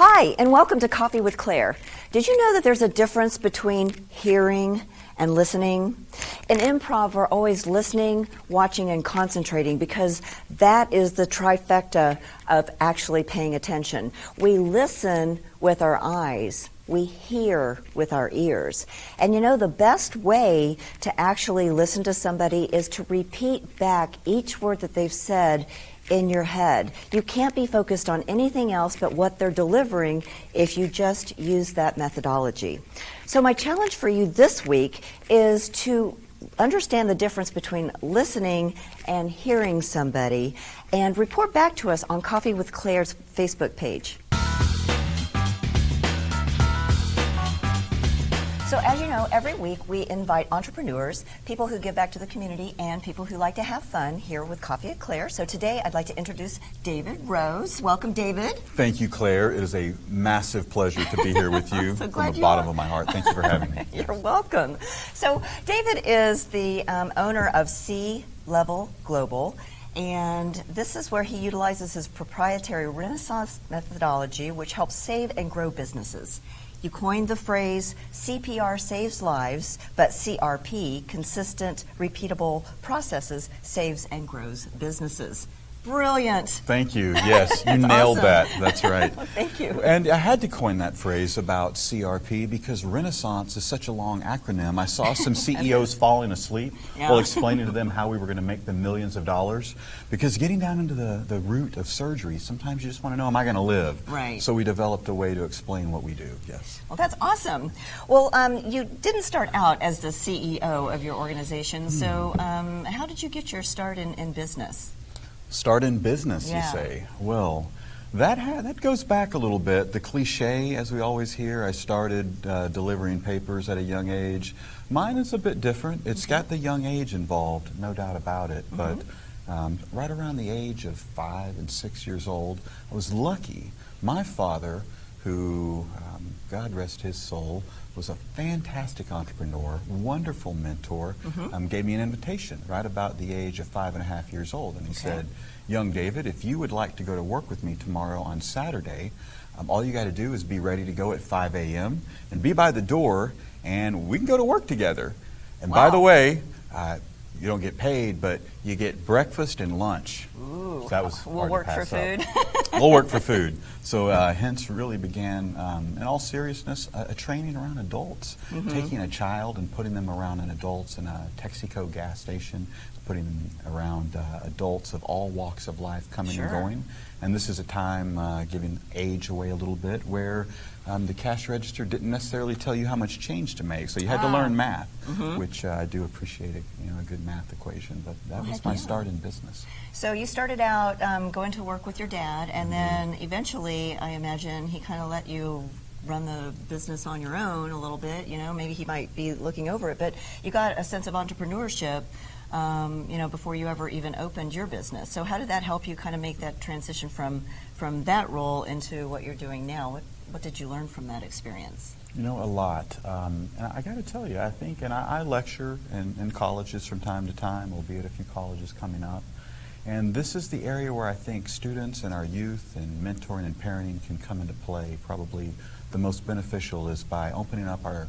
Hi, and welcome to Coffee with Claire. Did you know that there's a difference between hearing and listening? In improv, we're always listening, watching, and concentrating because that is the trifecta of actually paying attention. We listen with our eyes. We hear with our ears. And you know, the best way to actually listen to somebody is to repeat back each word that they've said in your head. You can't be focused on anything else but what they're delivering if you just use that methodology. So my challenge for you this week is to understand the difference between listening and hearing somebody and report back to us on Coffee with Claire's Facebook page. So as you know, every week we invite entrepreneurs, people who give back to the community, and people who like to have fun here with Coffee at Claire. So today I'd like to introduce David Rose. Welcome, David. Thank you, Claire. It is a massive pleasure to be here with you so from the bottom of my heart. Thank you for having me. You're welcome. So David is the owner of C-Level Global. And this is where he utilizes his proprietary Renaissance methodology, which helps save and grow businesses. You coined the phrase CPR saves lives, but CRP, consistent, repeatable processes, saves and grows businesses. Brilliant. Thank you. Yes, you nailed awesome. that. That's right. Well, thank you. And I had to coin that phrase about CRP because Renaissance is such a long acronym. I saw some CEOs falling asleep while explaining to them how we were going to make them millions of dollars. Because getting down into the root of surgery, sometimes you just want to know, am I going to live? Right. So we developed a way to explain what we do. Yes. Well, that's awesome. Well, you didn't start out as the CEO of your organization. So how did you get your start in business? Start in business, Yeah. you say? Well, that goes back a little bit. The cliche, as we always hear, I started delivering papers at a young age. Mine is a bit different. It's got the young age involved, no doubt about it. But right around the age of 5 and 6 years old, I was lucky. My father, who, God rest his soul, was a fantastic entrepreneur, wonderful mentor, gave me an invitation right about the age of 5.5 years old. And he said, young David, if you would like to go to work with me tomorrow on Saturday, all you got to do is be ready to go at 5 a.m. and be by the door, and we can go to work together. And by the way, you don't get paid, but you get breakfast and lunch. Ooh, so that was we'll work for food. We'll work for food. So hence really began, in all seriousness, a training around adults. Taking a child and putting them around an adults in a Texaco gas station, putting them around adults of all walks of life coming and going. And this is a time, giving age away a little bit, where the cash register didn't necessarily tell you how much change to make. So you had to learn math, which I do appreciate a good math equation. But that was my start in business. So you started out going to work with your dad, and then eventually, I imagine, he kind of let you run the business on your own a little bit. You know, maybe he might be looking over it, but you got a sense of entrepreneurship, before you ever even opened your business. So how did that help you kind of make that transition from that role into what you're doing now? What did you learn from that experience? You know, a lot. And I got to tell you, I think, and I lecture in colleges from time to time, albeit a few colleges coming up. And this is the area where I think students and our youth and mentoring and parenting can come into play. Probably the most beneficial is by opening up our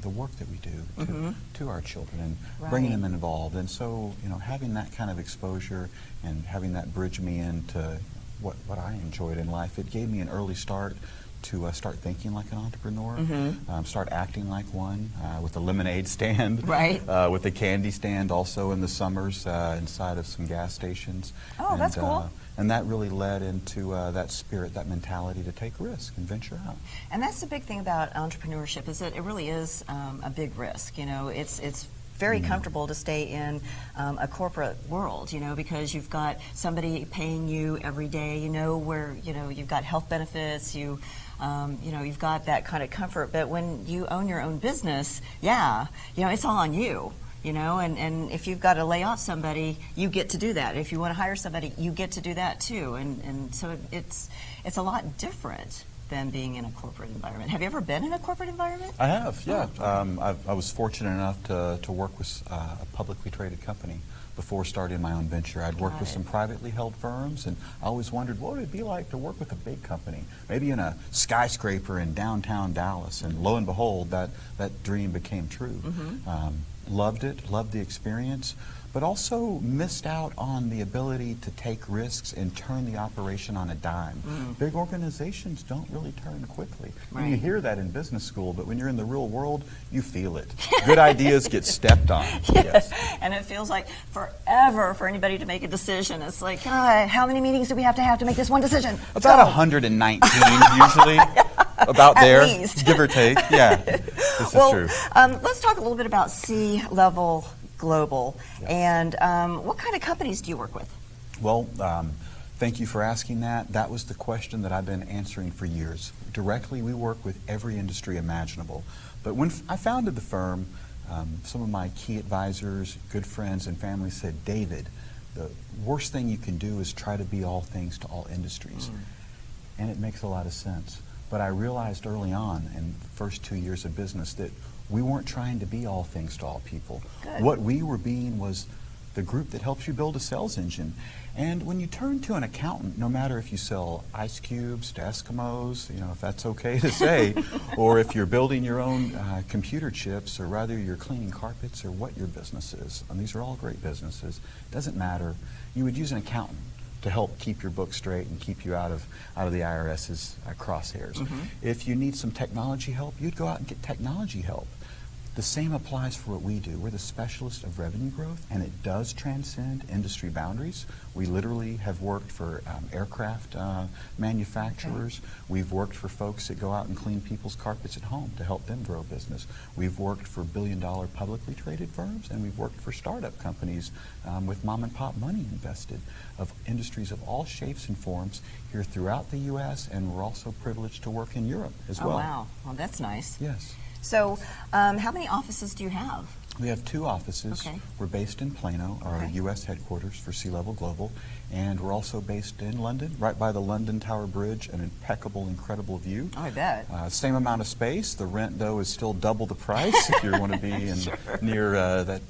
the work that we do to our children and bringing them involved. And so, having that kind of exposure and having that bridge me into what I enjoyed in life, it gave me an early start to start thinking like an entrepreneur, start acting like one, with a lemonade stand, with a candy stand also in the summers inside of some gas stations. Oh, that's cool. And that really led into that spirit, that mentality to take risk and venture out. And that's the big thing about entrepreneurship, is that it really is a big risk. It's very comfortable to stay in a corporate world, because you've got somebody paying you every day, where, you've got health benefits, you've got that kind of comfort. But when you own your own business, it's all on you. And if you've got to lay off somebody, you get to do that. If you want to hire somebody, you get to do that too. And so it's a lot different than being in a corporate environment. Have you ever been in a corporate environment? I have, yeah. I was fortunate enough to work with a publicly traded company before starting my own venture. I'd worked with some privately held firms, and I always wondered what would it be like to work with a big company, maybe in a skyscraper in downtown Dallas. And lo and behold, that dream became true. Loved it, loved the experience, but also missed out on the ability to take risks and turn the operation on a dime. Big organizations don't really turn quickly. Right. You hear that in business school, but when you're in the real world, you feel it. Good ideas get stepped on. Yes. And it feels like forever for anybody to make a decision. It's like, God, how many meetings do we have to make this one decision? About 119 usually. About there, At least. give or take. Yeah, this is true. Let's talk a little bit about C-level global. Yes. And what kind of companies do you work with? Well, thank you for asking that. That was the question that I've been answering for years. Directly, we work with every industry imaginable. But when I founded the firm, some of my key advisors, good friends, and family said, David, the worst thing you can do is try to be all things to all industries. And it makes a lot of sense. But I realized early on in the first 2 years of business that we weren't trying to be all things to all people. Good. What we were being was the group that helps you build a sales engine. And when you turn to an accountant, no matter if you sell ice cubes to Eskimos, you know, if that's okay to say, or if you're building your own computer chips, or rather you're cleaning carpets, or what your business is, and these are all great businesses, doesn't matter, you would use an accountant to help keep your books straight and keep you out of the IRS's crosshairs. If you need some technology help, you'd go out and get technology help. The same applies for what we do. We're the specialist of revenue growth, and it does transcend industry boundaries. We literally have worked for aircraft manufacturers. We've worked for folks that go out and clean people's carpets at home to help them grow business. We've worked for billion-dollar publicly traded firms, and we've worked for startup companies with mom-and-pop money invested, of industries of all shapes and forms here throughout the U.S., and we're also privileged to work in Europe as well. Oh, wow. Well, that's nice. Yes. So how many offices do you have? We have 2 offices. Okay. We're based in Plano, our U.S. headquarters for C-Level Global, and we're also based in London, right by the London Tower Bridge, an impeccable, incredible view. Oh, I bet. Same amount of space. The rent, though, is still double the price if you want to be in near that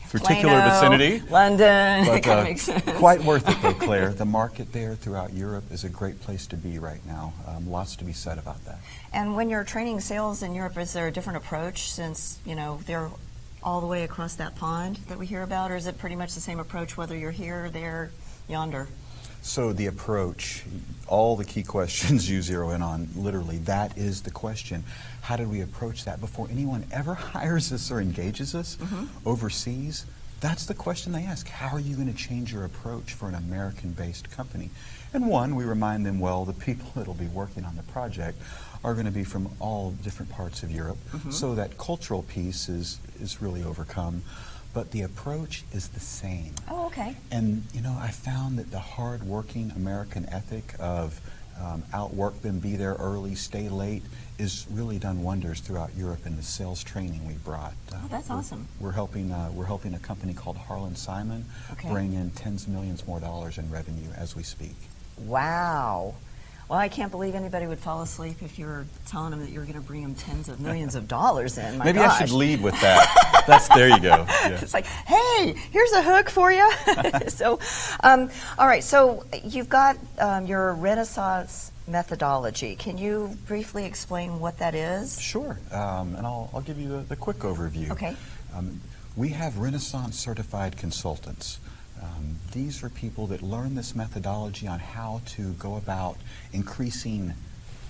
particular Plano, vicinity. London, But, it kind of makes sense. quite worth it, though, Claire. The market there throughout Europe is a great place to be right now. Lots to be said about that. And when you're training sales in Europe, is there a different approach since, you know, they're all the way across that pond that we hear about, or is it pretty much the same approach whether you're here, there, yonder? So the approach, all the key questions you zero in on, literally, that is the question. How do we approach that before anyone ever hires us or engages us overseas? That's the question they ask. How are you going to change your approach for an American-based company? And one, we remind them, well, the people that will be working on the project are going to be from all different parts of Europe, so that cultural piece is really overcome. But the approach is the same. Oh, okay. And, you know, I found that the hard-working American ethic of outwork them, be there early, stay late, is really done wonders throughout Europe in the sales training we brought. Oh, that's awesome. We're helping a company called Harlan Simon bring in tens of millions more dollars in revenue as we speak. Wow. Well, I can't believe anybody would fall asleep if you were telling them that you were going to bring them tens of millions of dollars in. My Maybe gosh. I should lead with that. There you go. Yeah. It's like, hey, here's a hook for you. So, all right. So you've got your Renaissance methodology. Can you briefly explain what that is? Sure. And I'll give you the quick overview. Okay. We have Renaissance certified consultants. These are people that learn this methodology on how to go about increasing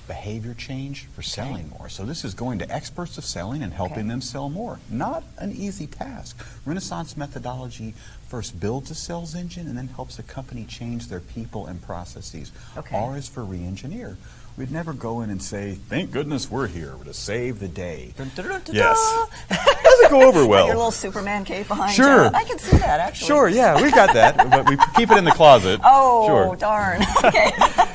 behavior change for selling more. So this is going to experts of selling and helping them sell more. Not an easy task. Renaissance methodology first builds a sales engine and then helps a company change their people and processes. R is for re-engineer. We'd never go in and say, thank goodness we're here to save the day. Dun, dun, dun, dun, Yes. Doesn't go over well. Your little Superman cape behind Sure. you. I can see that, actually. Sure, yeah, we've got that, but we keep it in the closet. Oh, sure. darn. Okay.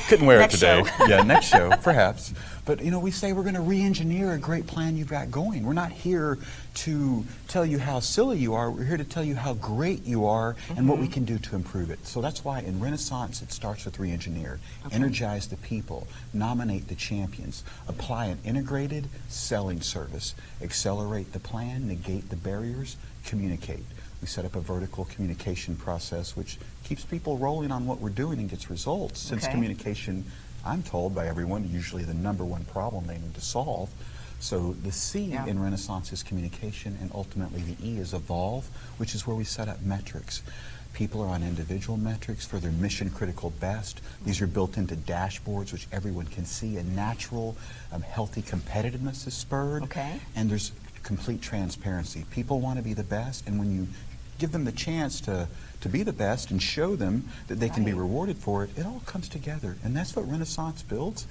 Couldn't wear Next it today. show. Yeah, next show, perhaps. But, you know, we say we're going to re-engineer a great plan you've got going. We're not here to tell you how silly you are. We're here to tell you how great you are and what we can do to improve it. So that's why in Renaissance it starts with re-engineer. Energize the people. Nominate the champions. Apply an integrated selling service. Accelerate the plan. Negate the barriers. Communicate. We set up a vertical communication process which keeps people rolling on what we're doing and gets results. Since Okay. communication, I'm told by everyone, usually the number one problem they need to solve. So the C Yeah. in Renaissance is communication, and ultimately the E is evolve, which is where we set up metrics. People are on individual metrics for their mission critical best. These are built into dashboards which everyone can see. A natural, healthy competitiveness is spurred. Okay. And there's complete transparency. People want to be the best, and when you give them the chance to be the best and show them that they can be Right. rewarded for it, it all comes together. And that's what Renaissance builds.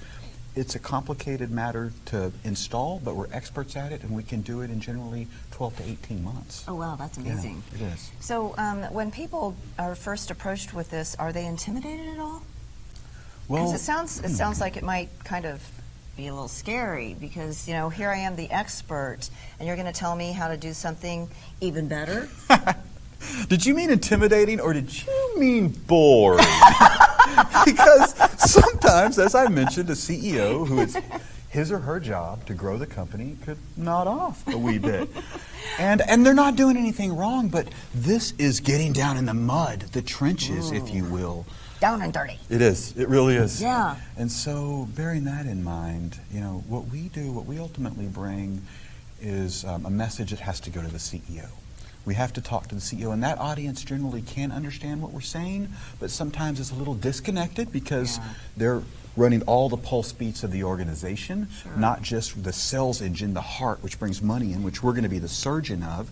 It's a complicated matter to install, but we're experts at it, and we can do it in generally 12 to 18 months. Oh, wow, that's amazing. Yeah, it is. So when people are first approached with this, are they intimidated at all? Because it sounds like it might kind of be a little scary because, you know, here I am, the expert, and you're going to tell me how to do something even better? Did you mean intimidating, or did you mean boring? Because sometimes, as I mentioned, a CEO who it's his or her job to grow the company could nod off a wee bit. And they're not doing anything wrong, but this is getting down in the mud, the trenches, if you will. Down and dirty. It is. It really is. Yeah. And so, bearing that in mind, you know, what we do, what we ultimately bring is a message that has to go to the CEO. We have to talk to the CEO, and that audience generally can understand what we're saying, but sometimes it's a little disconnected because they're running all the pulse beats of the organization, not just the sales engine, the heart, which brings money in, which we're going to be the surgeon of.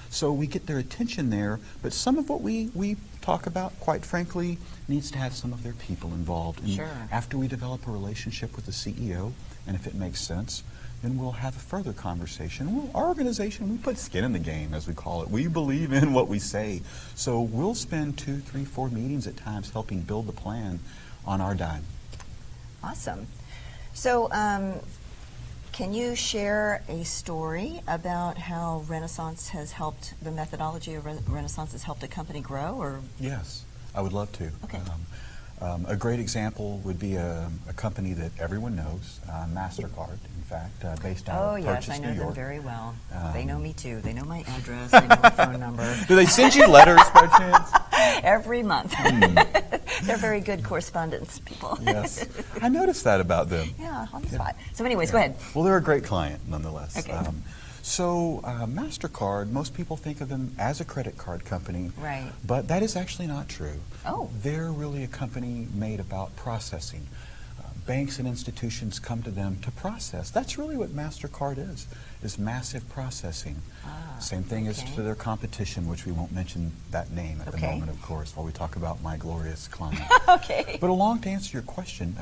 So we get their attention there, but some of what we talk about, quite frankly, needs to have some of their people involved. And after we develop a relationship with the CEO, and if it makes sense, then we'll have a further conversation. Our organization, we put skin in the game, as we call it. We believe in what we say. So we'll spend 2, 3, 4 meetings at times helping build the plan on our dime. Awesome. So can you share a story about how Renaissance has helped, the methodology of Renaissance has helped a company grow? Or Yes, I would love to. Okay. A great example would be a company that everyone knows, MasterCard, in fact, based out of Purchase, I know New them York. very well. They know me too. They know my address. They know my phone number. Do they send you letters by chance? Every month. They're very good correspondence people. Yes. I noticed that about them. Yeah, on the spot. So anyways, go ahead. Well, they're a great client, nonetheless. Okay. So MasterCard, most people think of them as a credit card company. Right. But that is actually not true. Oh. They're really a company made about processing. Banks and institutions come to them to process. That's really what MasterCard is massive processing. Same thing as to their competition, which we won't mention that name at the moment, of course, while we talk about my glorious client. Okay. But along to answer your question,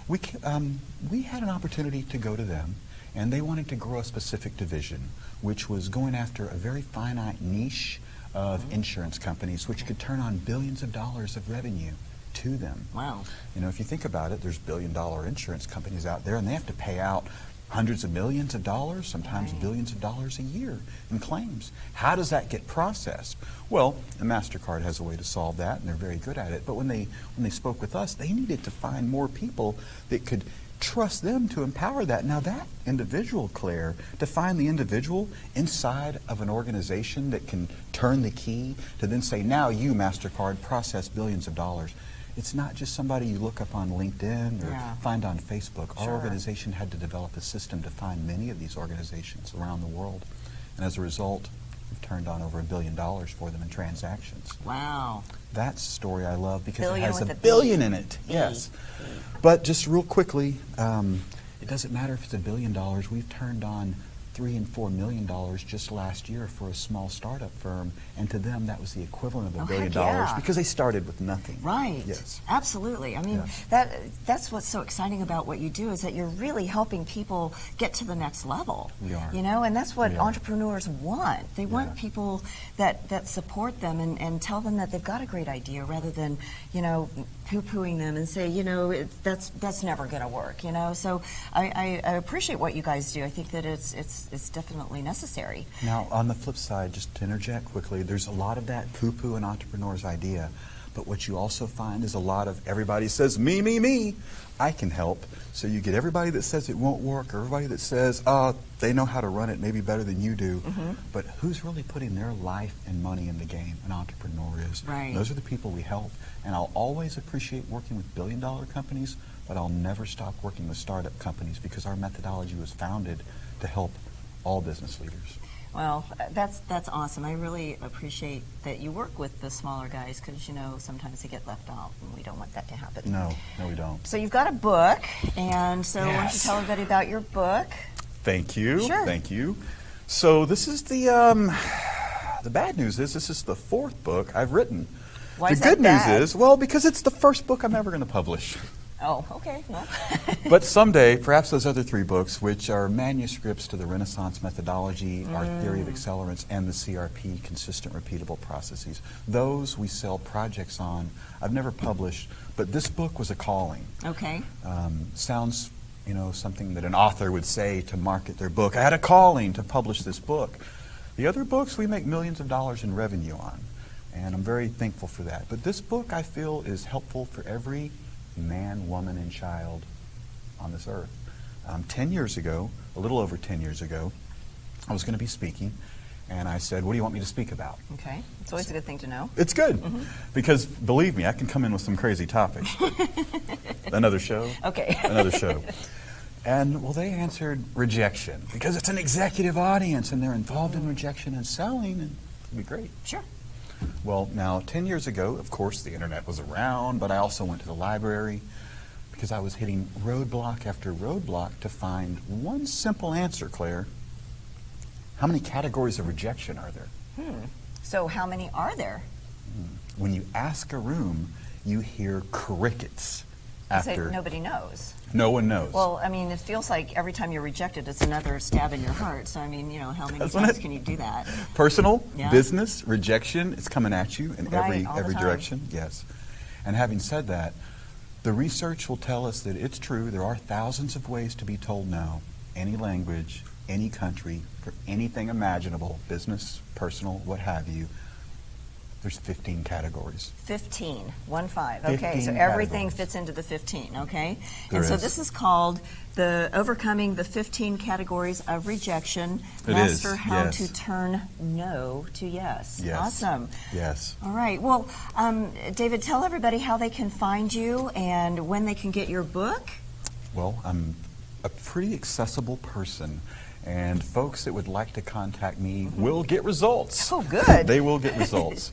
we had an opportunity to go to them, and they wanted to grow a specific division, which was going after a very finite niche of insurance companies, which could turn on billions of dollars of revenue to them. Wow. You know, if you think about it, there's billion-dollar insurance companies out there, and they have to pay out hundreds of millions of dollars, sometimes billions of dollars a year in claims. How does that get processed? Well, MasterCard has a way to solve that, and they're very good at it. But when they spoke with us, they needed to find more people that could trust them to empower that. Now that individual, Claire, to find the individual inside of an organization that can turn the key to then say, now you, MasterCard, process billions of dollars. It's not just somebody you look up on LinkedIn or find on Facebook. Our organization had to develop a system to find many of these organizations around the world. And as a result, we've turned on over $1 billion for them in transactions. Wow. That's a story I love because Billion it has with a a billion B. in it. Yes. But just real quickly, it doesn't matter if it's $1 billion. We've turned on $3 and $4 million just last year for a small startup firm, and to them that was the equivalent of $1 billion because they started with nothing. Right. Yes. Absolutely. I mean, that's what's so exciting about what you do is that you're really helping people get to the next level. We are. You know, and that's what entrepreneurs want. They want people that support them and tell them that they've got a great idea rather than, you know, poo-pooing them and say, you know, that's never going to work, you know. So I appreciate what you guys do. I think that it's definitely necessary. Now, on the flip side, just to interject quickly, there's a lot of that poo-poo an entrepreneur's idea. But what you also find is a lot of everybody says, me, I can help. So you get everybody that says it won't work, or everybody that says, they know how to run it maybe better than you do. But who's really putting their life and money in the game? An entrepreneur is. Right. Those are the people we help. And I'll always appreciate working with billion-dollar companies, but I'll never stop working with startup companies because our methodology was founded to help all business leaders. Well, that's awesome. I really appreciate that you work with the smaller guys because, sometimes they get left out, and we don't want that to happen. No, we don't. So you've got a book, and so why don't you Yes. tell everybody about your book? Thank you. Sure. Thank you. So this is the bad news is this is the 4th book I've written. Why the is good that bad? news is, well, because it's the first book I'm ever going to publish. Oh, okay. Well. But someday, perhaps those other 3 books, which are manuscripts to the Renaissance methodology, our theory of accelerants, and the CRP, consistent repeatable processes, those we sell projects on. I've never published, but this book was a calling. Okay. Sounds, something that an author would say to market their book. I had a calling to publish this book. The other books we make millions of dollars in revenue on, and I'm very thankful for that. But this book, I feel, is helpful for every man, woman, and child on this earth. 10 years ago, a little over 10 years ago, I was going to be speaking, and I said, what do you want me to speak about? Okay. It's always a good thing to know. It's good, because believe me, I can come in with some crazy topics. Another show? Okay. Another show. And, well, they answered rejection, because it's an executive audience, and they're involved in rejection and selling, and it'll be great. Sure. Well, now, 10 years ago, of course, the internet was around, but I also went to the library because I was hitting roadblock after roadblock to find one simple answer, Claire. How many categories of rejection are there? So how many are there? When you ask a room, you hear crickets after. Nobody knows. No one knows. Well, I mean, it feels like every time you're rejected, it's another stab in your heart. So, I mean, how many Doesn't times it? can you do that? Personal, Yeah. business, rejection, it's coming at you in Right, all the every time. direction. Yes. And having said that, the research will tell us that it's true. There are thousands of ways to be told no. Any language, any country, for anything imaginable, business, personal, what have you. There's 15 categories. 15. 1 5. Okay, 15 so everything categories. fits into the 15, okay? There and so is. this is called the Overcoming the 15 Categories of Rejection. It Master is, how yes. to turn no to yes. Yes. Awesome. Yes. All right. Well, David, tell everybody how they can find you and when they can get your book. Well, I'm a pretty accessible person, and folks that would like to contact me will get results. Oh, good. They will get results.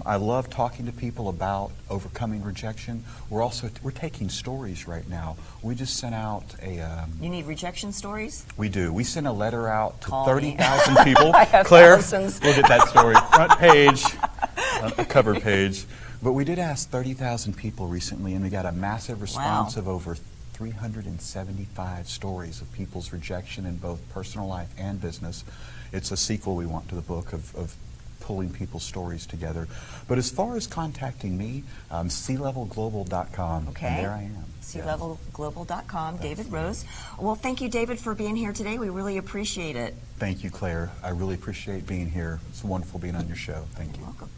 I love talking to people about overcoming rejection. We're taking stories right now. We just sent out a. You need rejection stories? We do. We sent a letter out to Call me. 30,000 people. I have Claire, thousands. we'll get that story. Front page, a cover page. But we did ask 30,000 people recently, and we got a massive response of over 375 stories of people's rejection in both personal life and business. It's a sequel we want to the book of pulling people's stories together. But as far as contacting me, clevelglobal.com, Okay. and there I am. clevelglobal.com, David Rose. Well, thank you, David, for being here today. We really appreciate it. Thank you, Claire. I really appreciate being here. It's wonderful being on your show. Thank you. Welcome.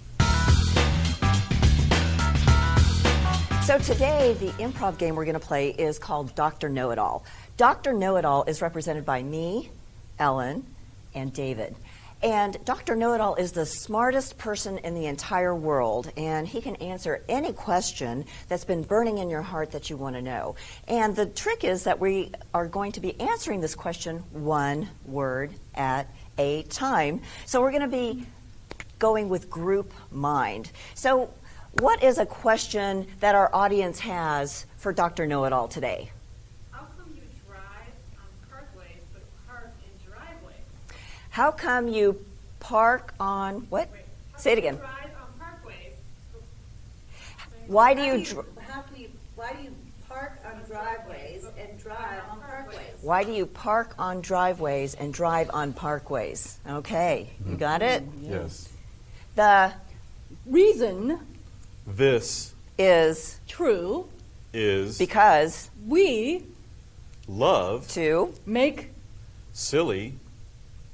So today, the improv game we're going to play is called Dr. Know-It-All. Dr. Know-It-All is represented by me, Ellen, and David. And Dr. Know-It-All is the smartest person in the entire world, and he can answer any question that's been burning in your heart that you want to know. And the trick is that we are going to be answering this question one word at a time. So we're going to be going with group mind. So what is a question that our audience has for Dr. Know-It-All today? How come you drive on parkways but park in driveways? How come you park on what? Wait, how Say it come you again. drive on parkways? Why do Why you do you park on driveways and drive on parkways? Why do you park on driveways and drive on parkways? Okay, you got it? Yes. The Reason This is true, is because we love, to make silly,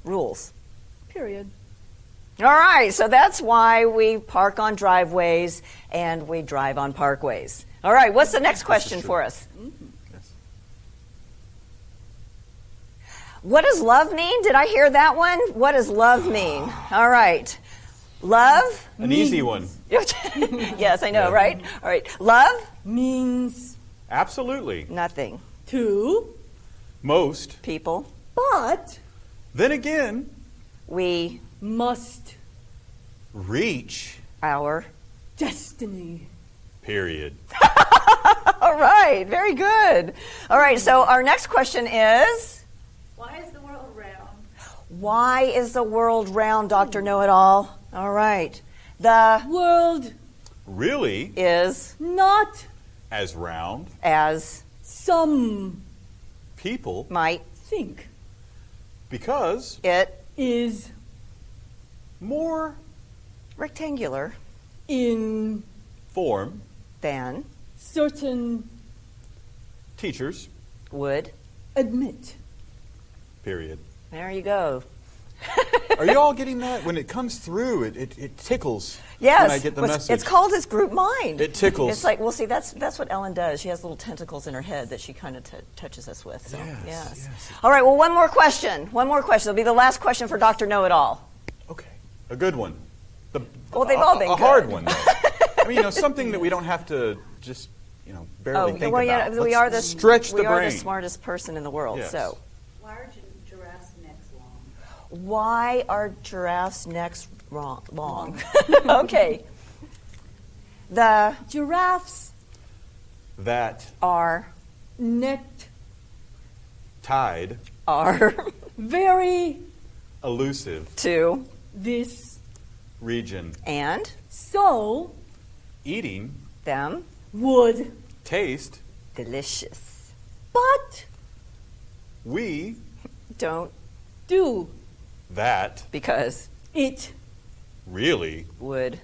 rules. period. All right, so that's why we park on driveways and we drive on parkways. All right, what's the next question for us? Yes. What does love mean? Did I hear that one? What does love mean? All right. Love? An easy one. Yes, I know, right? All right. Love? Means Absolutely. Nothing. to, Most. People? but Then again, We, must. reach. our. Destiny. Period. All right, very good. All right, so our next question is, Why is the world round? why is the world round, Dr. Know-It-All? All right. The World Really, is not as round as some people might think because it is more rectangular in form than certain teachers. would. admit. Period. There you go. Are you all getting that? When it comes through, it tickles. Yes, When I get the message. it's called his group mind. It tickles. It's like, well, see, that's what Ellen does. She has little tentacles in her head that she kind of touches us with. So, Yes. All right, well, one more question. One more question. It'll be the last question for Dr. Know-It-All. Okay. A good one. Well, they've all been a hard good. one, though. I mean, something that we don't have to just, barely think well, about. we are Let's the stretch the we are brain. the smartest person in the world. Yes. So, Why are giraffes' necks long? why are giraffes' necks long? Okay. The Giraffes That are necked tide, are very elusive to this region, and so eating, them would, taste, delicious. but we, Don't do that, because it really, would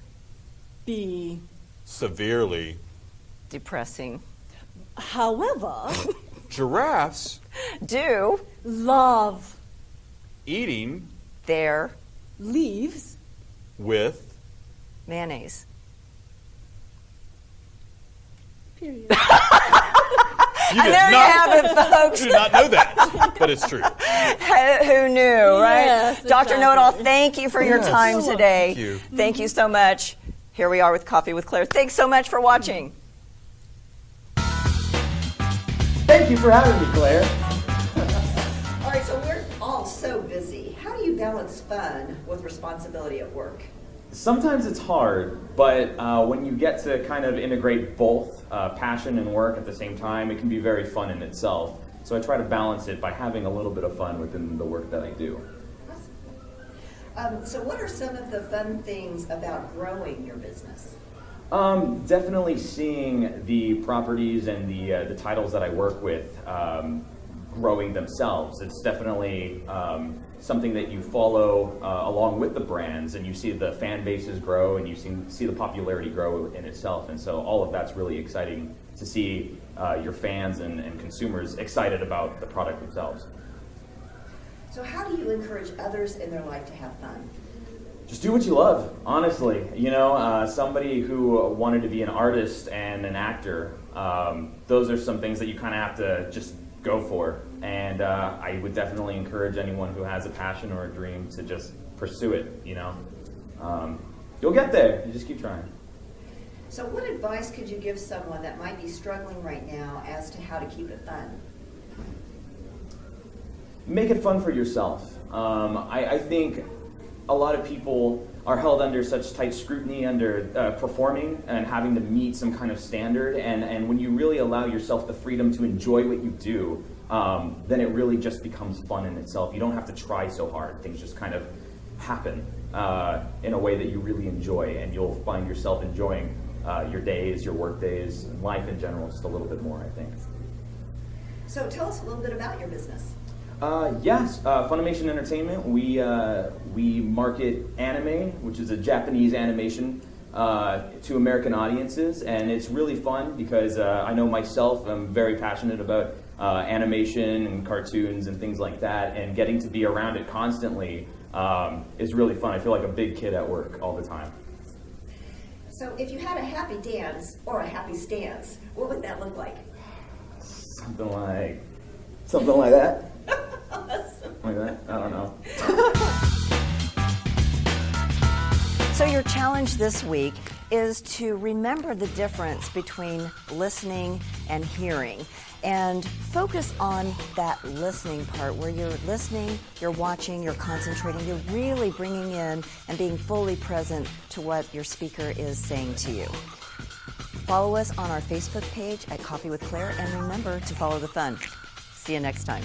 be. severely. depressing. However, Giraffes Do love eating their leaves with mayonnaise. period. You And did there you not, have it, folks. you did not know that, but it's true. Who knew, right? Yes, Dr. exactly. Know-It-All, thank you for your Yes. time today. Thank you. Thank you so much. Here we are with Coffee with Claire. Thanks so much for watching. Thank you for having me, Claire. All right, so we're all so busy. How do you balance fun with responsibility at work? Sometimes it's hard, but when you get to kind of integrate both passion and work at the same time, it can be very fun in itself. So I try to balance it by having a little bit of fun within the work that I do. So what are some of the fun things about growing your business? Definitely seeing the properties and the titles that I work with growing themselves. It's definitely something that you follow along with the brands, and you see the fan bases grow, and you see the popularity grow in itself. And so all of that's really exciting to see your fans and consumers excited about the product themselves. So how do you encourage others in their life to have fun? Just do what you love, honestly. Somebody who wanted to be an artist and an actor, those are some things that you kind of have to just go for. And I would definitely encourage anyone who has a passion or a dream to just pursue it, You'll get there. You just keep trying. So what advice could you give someone that might be struggling right now as to how to keep it fun? Make it fun for yourself. I think a lot of people are held under such tight scrutiny under performing and having to meet some kind of standard. And when you really allow yourself the freedom to enjoy what you do, then it really just becomes fun in itself. You don't have to try so hard. Things just kind of happen in a way that you really enjoy, and you'll find yourself enjoying your days, your work days, and life in general just a little bit more, I think. So tell us a little bit about your business. Yes, Funimation Entertainment. We market anime, which is a Japanese animation, to American audiences, and it's really fun because I know myself, I'm very passionate about animation and cartoons and things like that, and getting to be around it constantly is really fun. I feel like a big kid at work all the time. So if you had a happy dance or a happy stance, what would that look like? Something like that. Like that? I don't know. So your challenge this week is to remember the difference between listening and hearing, and focus on that listening part where you're listening, you're watching, you're concentrating, you're really bringing in and being fully present to what your speaker is saying to you. Follow us on our Facebook page at Coffee with Claire, and remember to follow the fun. See you next time.